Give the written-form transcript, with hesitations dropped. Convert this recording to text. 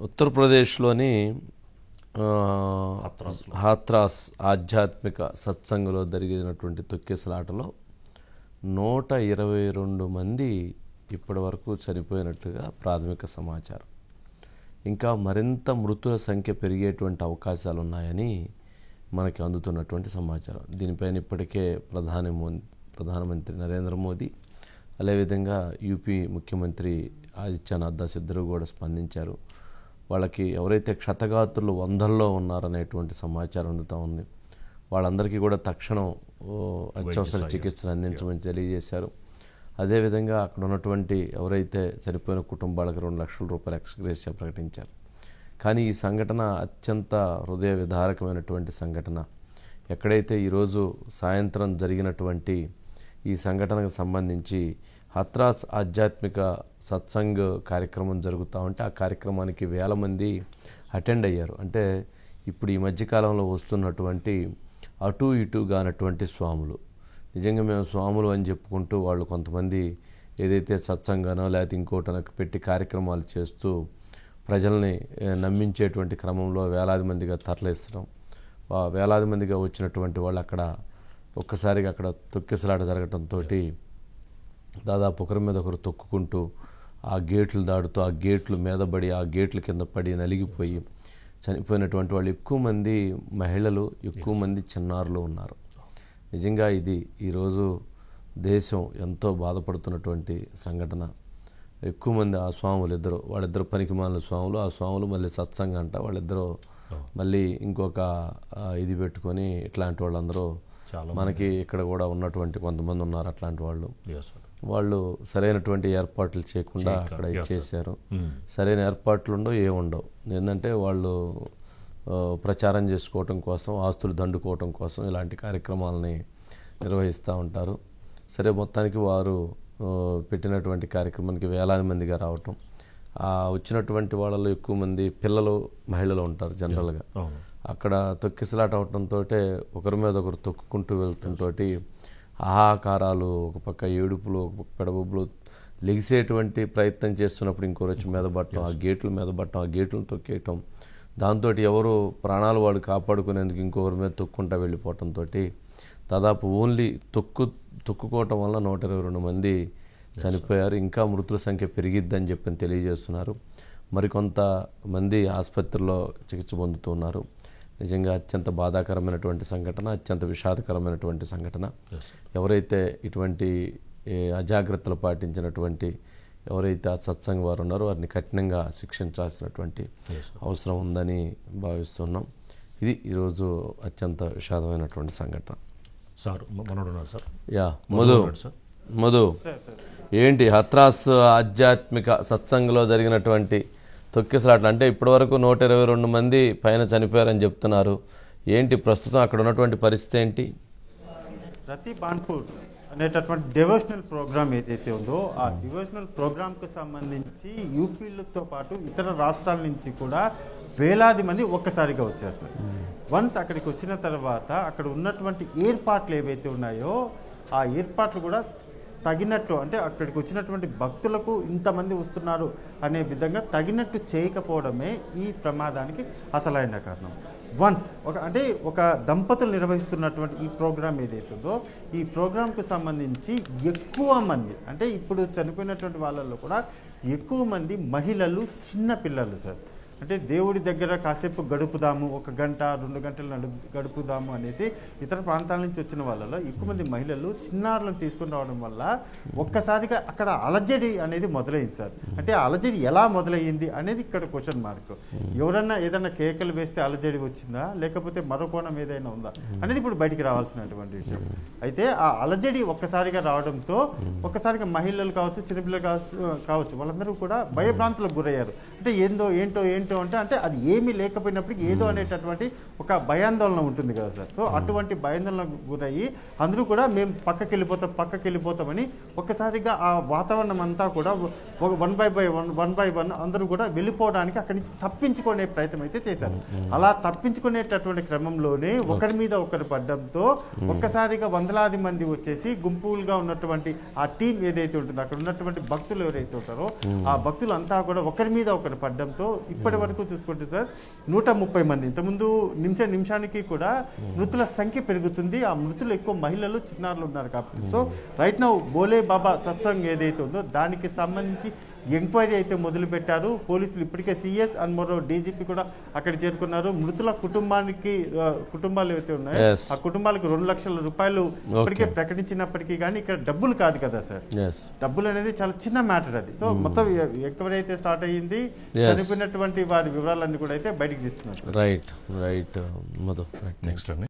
ఉత్తరప్రదేశ్లోని హాత్రాస్ ఆధ్యాత్మిక సత్సంగంలో జరిగినటువంటి తొక్కిసలాటలో 122 మంది ఇప్పటి వరకు చనిపోయినట్లుగా ప్రాథమిక సమాచారం. ఇంకా మరింత మృతుల సంఖ్య పెరిగేటువంటి అవకాశాలు ఉన్నాయని మనకి అందుతున్నటువంటి సమాచారం. దీనిపైన ఇప్పటికే ప్రధానమంత్రి నరేంద్ర మోదీ, అదేవిధంగా యూపీ ముఖ్యమంత్రి ఆదిత్యనాథ్ దాస్ ఇద్దరు కూడా స్పందించారు. వాళ్ళకి ఎవరైతే క్షతగాత్రులు వందల్లో ఉన్నారనేటువంటి సమాచారం అందుతూ ఉంది. వాళ్ళందరికీ కూడా తక్షణం అత్యవసర చికిత్సను అందించమని తెలియజేశారు. అదేవిధంగా అక్కడ ఉన్నటువంటి ఎవరైతే చనిపోయిన కుటుంబాలకు 2 లక్షల రూపాయల ఎక్స్గ్రేషియా ప్రకటించారు. కానీ ఈ సంఘటన అత్యంత హృదయ విదారకమైనటువంటి సంఘటన. ఎక్కడైతే ఈరోజు సాయంత్రం జరిగినటువంటి ఈ సంఘటనకు సంబంధించి హాత్రాస్ ఆధ్యాత్మిక సత్సంగ్ కార్యక్రమం జరుగుతూ ఉంటే ఆ కార్యక్రమానికి వేల మంది అటెండ్ అయ్యారు. అంటే ఇప్పుడు ఈ మధ్యకాలంలో వస్తున్నటువంటి అటు ఇటుగా అన్నటువంటి స్వాములు, నిజంగా మేము స్వాములు అని చెప్పుకుంటూ వాళ్ళు కొంతమంది ఏదైతే సత్సంగానో లేకపోతే ఇంకోటనో పెట్టి కార్యక్రమాలు చేస్తూ ప్రజల్ని నమ్మించేటువంటి క్రమంలో వేలాది మందిగా తరలిస్తడం, వేలాది మందిగా వచ్చినటువంటి వాళ్ళు అక్కడ ఒక్కసారిగా అక్కడ తొక్కిసలాట జరగడంతో దాదాపు ఒకరి మీద ఒకరు తొక్కుకుంటూ ఆ గేట్లు దాడుతూ ఆ గేట్లు మీదబడి ఆ గేట్ల కింద పడి నలిగిపోయి చనిపోయినటువంటి వాళ్ళు ఎక్కువ మంది మహిళలు, ఎక్కువ మంది చిన్నారులు ఉన్నారు. నిజంగా ఇది ఈరోజు దేశం ఎంతో బాధపడుతున్నటువంటి సంఘటన. ఎక్కువ మంది ఆ స్వాములు వాళ్ళిద్దరు పనికిమాలిన స్వాములు, ఆ స్వాములు మళ్ళీ సత్సంగం అంట, వాళ్ళిద్దరూ మళ్ళీ ఇంకొక ఇది పెట్టుకొని ఇట్లాంటి వాళ్ళందరూ మనకి ఇక్కడ కూడా ఉన్నటువంటి కొంతమంది ఉన్నారు. అట్లాంటి వాళ్ళు సరైనటువంటి ఏర్పాట్లు చేయకుండా అక్కడ ఇచ్చేసారు. సరైన ఏర్పాట్లు ఉండవు, ఏముండవు. ఏంటంటే వాళ్ళు ప్రచారం చేసుకోవటం కోసం, ఆస్తులు దండుకోవటం కోసం ఇలాంటి కార్యక్రమాలని నిర్వహిస్తూ ఉంటారు. సరే, మొత్తానికి వారు పెట్టినటువంటి కార్యక్రమానికి వేలాది మందిగా రావటం, వచ్చినటువంటి వాళ్ళలో ఎక్కువ మంది పిల్లలు, మహిళలు ఉంటారు జనరల్గా. అక్కడ తొక్కిసలాట అవటంతో ఒకరి మీద ఒకరు తొక్కుకుంటూ వెళ్తుంతో ఆహాకారాలు, ఒక పక్క ఏడుపులు, ఒక పక్క పెడబొబ్బులు, లెగిసేటువంటి ప్రయత్నం చేస్తున్నప్పుడు ఇంకోరు వచ్చి మీద పట్టడం, ఆ గేట్ల మీద పట్టడం, ఆ గేట్లను తొక్కేయటం, దాంతో ఎవరు ప్రాణాలు వాడు కాపాడుకునేందుకు ఇంకొకరి మీద తొక్కుంటూ వెళ్ళిపోవటంతో దాదాపు ఓన్లీ తొక్కుకోవటం వల్ల 122 మంది చనిపోయారు. ఇంకా మృతుల సంఖ్య పెరిగిద్దని చెప్పని తెలియజేస్తున్నారు. మరికొంతమంది ఆసుపత్రిలో చికిత్స పొందుతున్నారు. నిజంగా అత్యంత బాధాకరమైనటువంటి సంఘటన, అత్యంత విషాదకరమైనటువంటి సంఘటన. ఎవరైతే ఇటువంటి అజాగ్రత్తలు పాటించినటువంటి ఎవరైతే ఆ సత్సంగ వారు ఉన్నారో వారిని కఠినంగా శిక్షించాల్సినటువంటి అవసరం ఉందని భావిస్తున్నాం. ఇది ఈరోజు అత్యంత విషాదమైనటువంటి సంఘటన. మధు, ఏంటి హాత్రాస్ ఆధ్యాత్మిక సత్సంగంలో జరిగినటువంటి తొక్కిసలాట్లు? అంటే ఇప్పటివరకు 122 మంది పైన చనిపోయారని చెప్తున్నారు. ఏంటి ప్రస్తుతం అక్కడ ఉన్నటువంటి పరిస్థితి ఏంటి? రతి బాన్పూర్ అనేటటువంటి డివోషనల్ ప్రోగ్రామ్ ఏదైతే ఉందో ఆ డివోషనల్ ప్రోగ్రామ్కి సంబంధించి యూపీలతో పాటు ఇతర రాష్ట్రాల నుంచి కూడా వేలాది మంది ఒక్కసారిగా వచ్చారు సార్. వన్స్ అక్కడికి వచ్చిన తర్వాత అక్కడ ఉన్నటువంటి ఏర్పాట్లు ఏవైతే ఉన్నాయో ఆ ఏర్పాట్లు కూడా తగినట్టు, అంటే అక్కడికి వచ్చినటువంటి భక్తులకు ఇంతమంది వస్తున్నారు అనే విధంగా తగినట్టు చేయకపోవడమే ఈ ప్రమాదానికి అసలైన కారణం. వన్స్ ఒక దంపతులు నిర్వహిస్తున్నటువంటి ఈ ప్రోగ్రామ్ ఏదైతుందో ఈ ప్రోగ్రాంకు సంబంధించి ఎక్కువ మంది, అంటే ఇప్పుడు చనిపోయినటువంటి వాళ్ళల్లో కూడా ఎక్కువ మంది మహిళలు, చిన్న పిల్లలు సార్. అంటే దేవుడి దగ్గర కాసేపు గడుపుదాము, 1 గంట 2 గంటలు గడుపుదాము అనేసి ఇతర ప్రాంతాల నుంచి వచ్చిన వాళ్ళలో ఎక్కువ మంది మహిళలు చిన్నారులను తీసుకుని రావడం వల్ల ఒక్కసారిగా అక్కడ అలజడి అనేది మొదలైంది సార్. అంటే అలజడి ఎలా మొదలయ్యింది అనేది ఇక్కడ క్వశ్చన్ మార్క్. ఎవరన్నా ఏదన్నా కేకలు వేస్తే అలజడి వచ్చిందా, లేకపోతే మరో కోణం ఏదైనా ఉందా అనేది ఇప్పుడు బయటికి రావాల్సినటువంటి విషయం. అయితే ఆ అలజడి ఒక్కసారిగా రావడంతో ఒక్కసారిగా మహిళలు కావచ్చు, చిన్నపిల్లలు కావచ్చు, వాళ్ళందరూ కూడా భయభ్రాంతులకు గురయ్యారు. అంటే ఏంటో అంటే అది ఏమీ లేకపోయినప్పటికీ ఏదో అనేటటువంటి ఒక భయాందోళన ఉంటుంది కదా సార్. సో అటువంటి భయాందోళనకు గురయ్యి అందరూ కూడా మేము పక్కకి వెళ్ళిపోతామని ఒక్కసారిగా ఆ వాతావరణం అంతా కూడా వన్ బై వన్ అందరూ కూడా వెళ్ళిపోవడానికి అక్కడి నుంచి తప్పించుకునే ప్రయత్నం అయితే చేశారు. అలా తప్పించుకునేటటువంటి క్రమంలోనే ఒకరి మీద ఒకరు పడ్డంతో ఒక్కసారిగా వందలాది మంది వచ్చేసి గుంపులుగా ఉన్నటువంటి ఆ టీం ఏదైతే ఉంటుందో అక్కడ ఉన్నటువంటి భక్తులు ఎవరైతే ఉంటారో ఆ భక్తులు అంతా కూడా ఒకరి మీద ఒకరు పడ్డంతో ఇప్పటి ఇప్పటి వరకు చూసుకుంటే సార్ 130 మంది. ఇంతకుముందు నిమిషానికి కూడా మృతుల సంఖ్య పెరుగుతుంది. ఆ మృతులు ఎక్కువ మహిళలు, చిన్నారులు ఉన్నారు కాబట్టి. సో రైట్ నౌ బోలే బాబా సత్సంగ్ ఏదైతే ఉందో దానికి సంబంధించి ఎంక్వైరీ అయితే మొదలు పెట్టారు పోలీసులు. ఇప్పటికే సిఎస్ అండ్ మరో డీజీపీ కూడా అక్కడ చేరుకున్నారు. మృతుల కుటుంబాలు ఏవైతే ఉన్నాయో ఆ కుటుంబాలకు 2 లక్షల రూపాయలు ఇప్పటికే ప్రకటించినప్పటికీ కానీ ఇక్కడ డబ్బులు కాదు కదా సార్, డబ్బులు అనేది చాలా చిన్న మ్యాటర్ అది. సో మొత్తం ఎంక్వైరీ అయితే స్టార్ట్ అయ్యింది. చనిపోయినటువంటి వారి వివరాలన్నీ కూడా అయితే బయటికి తీస్తున్నారు. Right right Madhu. నెక్స్ట్ అండి